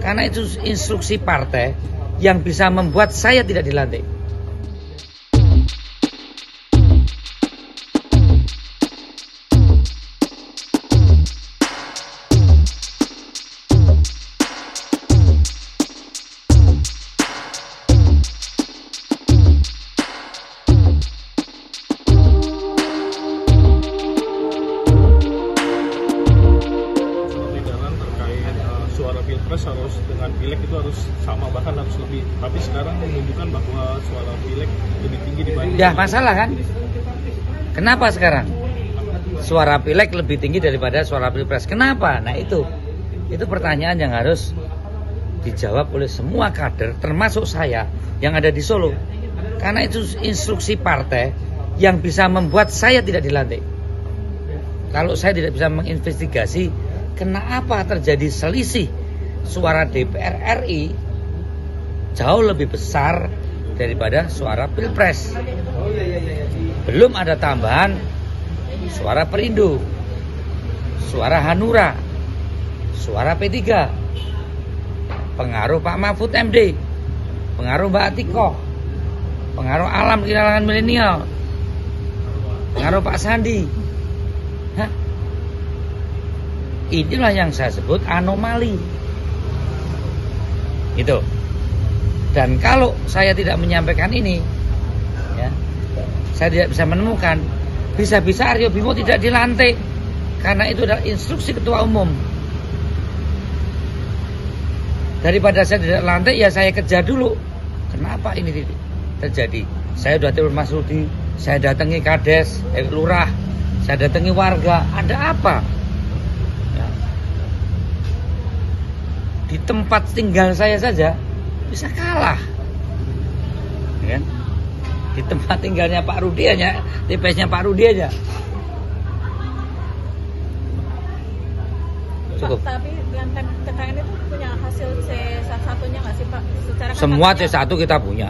Karena itu instruksi partai yang bisa membuat saya tidak dilantik. Suara pilpres harus dengan pileg itu harus sama, bahkan harus lebih. Tapi sekarang menunjukkan bahwa suara pileg lebih tinggi dibanding. Ya masalah kan? Kenapa sekarang suara pileg lebih tinggi daripada suara pilpres? Kenapa? Nah itu pertanyaan yang harus dijawab oleh semua kader, termasuk saya yang ada di Solo. Karena itu instruksi partai yang bisa membuat saya tidak dilantik. Kalau saya tidak bisa menginvestigasi kenapa terjadi selisih suara DPR RI jauh lebih besar daripada suara Pilpres. Belum ada tambahan suara Perindo, suara Hanura, suara P3, pengaruh Pak Mahfud MD, pengaruh Mbak Atikoh, pengaruh Alam di kalangan milenial, pengaruh Pak Sandi. Inilah yang saya sebut anomali. Itu. Dan kalau saya tidak menyampaikan ini, ya, saya tidak bisa menemukan. Bisa-bisa Aryo Bimo tidak dilantik karena itu adalah instruksi ketua umum. Daripada saya tidak lantik, ya saya kejar dulu. Kenapa ini terjadi? Saya sudah telepon Mas Rudi, saya datangi Kades, Lurah, saya datangi warga. Ada apa? Di tempat tinggal saya saja bisa kalah, ya kan? Di tempat tinggalnya Pak Rudi aja, TPS-nya Pak Rudi aja. Cukup. Pak, tapi yang TKN itu punya hasil C1-nya nggak sih Pak? Secara semua C1 kita punya.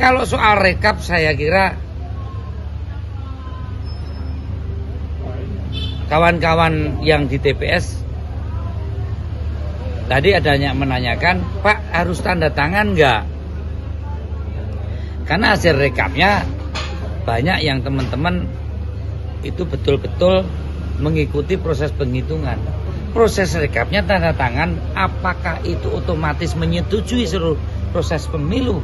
Kalau soal rekap saya kira kawan-kawan yang di TPS tadi adanya menanyakan, Pak harus tanda tangan nggak? Karena hasil rekapnya banyak yang teman-teman itu betul-betul mengikuti proses penghitungan. Proses rekapnya tanda tangan, apakah itu otomatis menyetujui seluruh proses pemilu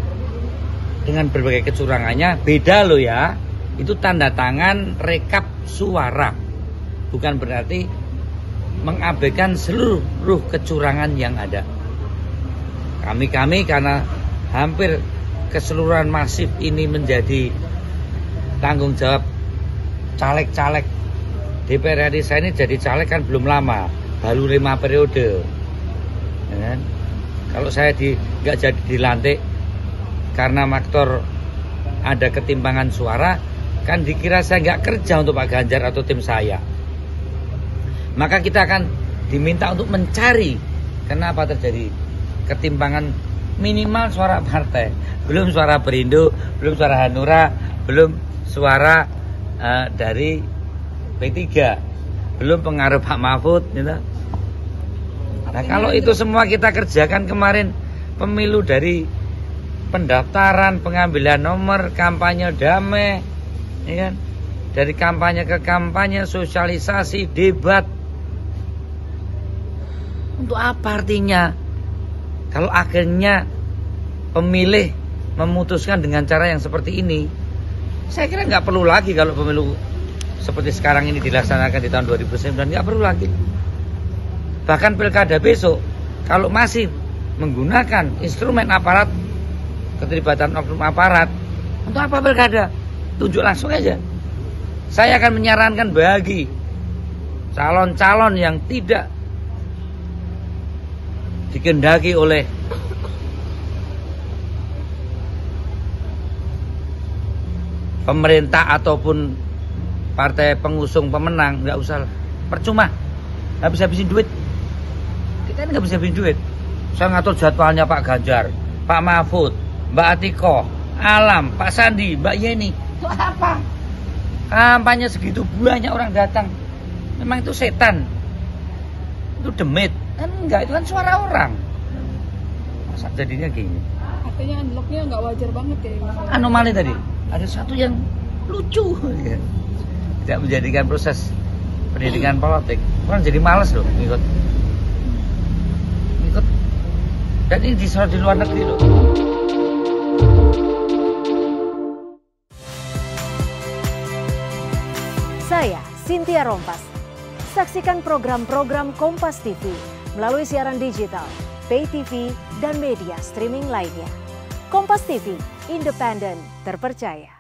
dengan berbagai kecurangannya? Beda loh ya. Itu tanda tangan rekap suara. Bukan berarti mengabaikan seluruh kecurangan yang ada. Kami karena hampir keseluruhan masif ini menjadi tanggung jawab caleg-caleg DPR RI. Saya ini jadi caleg kan belum lama, baru 5 periode, ya kan? Kalau saya nggak jadi dilantik karena faktor ada ketimpangan suara, kan dikira saya nggak kerja untuk Pak Ganjar atau tim saya. Maka kita akan diminta untuk mencari kenapa terjadi ketimpangan minimal suara partai. Belum suara Perindo, belum suara Hanura, belum suara dari P3, belum pengaruh Pak Mahfud, gitu. Nah kalau itu semua kita kerjakan kemarin, pemilu dari pendaftaran, pengambilan nomor, kampanye damai, ya kan? Dari kampanye ke kampanye, sosialisasi, debat. Untuk apa artinya? Kalau akhirnya pemilih memutuskan dengan cara yang seperti ini, saya kira nggak perlu lagi kalau pemilu seperti sekarang ini dilaksanakan di tahun 2009, nggak perlu lagi. Bahkan pilkada besok, kalau masih menggunakan instrumen aparat, keterlibatan oknum aparat, untuk apa pilkada? Tunjuk langsung aja. Saya akan menyarankan bagi calon-calon yang tidak dikehendaki oleh pemerintah ataupun partai pengusung pemenang, nggak usah, percuma, habis-habisin duit. Kita ini nggak bisa habisin duit. Saya ngatur jadwalnya Pak Ganjar, Pak Mahfud, Mbak Atikoh, Alam, Pak Sandi, Mbak Yeni. Itu apa? Kampanye segitu banyak orang datang. Memang itu setan, itu demit. Kan enggak, itu kan suara orang. Masa jadinya gini? Artinya unlocknya nggak wajar banget ya? Anomali tadi. Ada satu yang lucu. Ya. Tidak menjadikan proses pendidikan politik. Orang jadi malas loh ngikut. Dan ini disorot di luar negeri loh. Saya Cynthia Rompas. Saksikan program-program Kompas TV melalui siaran digital, pay TV, dan media streaming lainnya. Kompas TV, independen, terpercaya.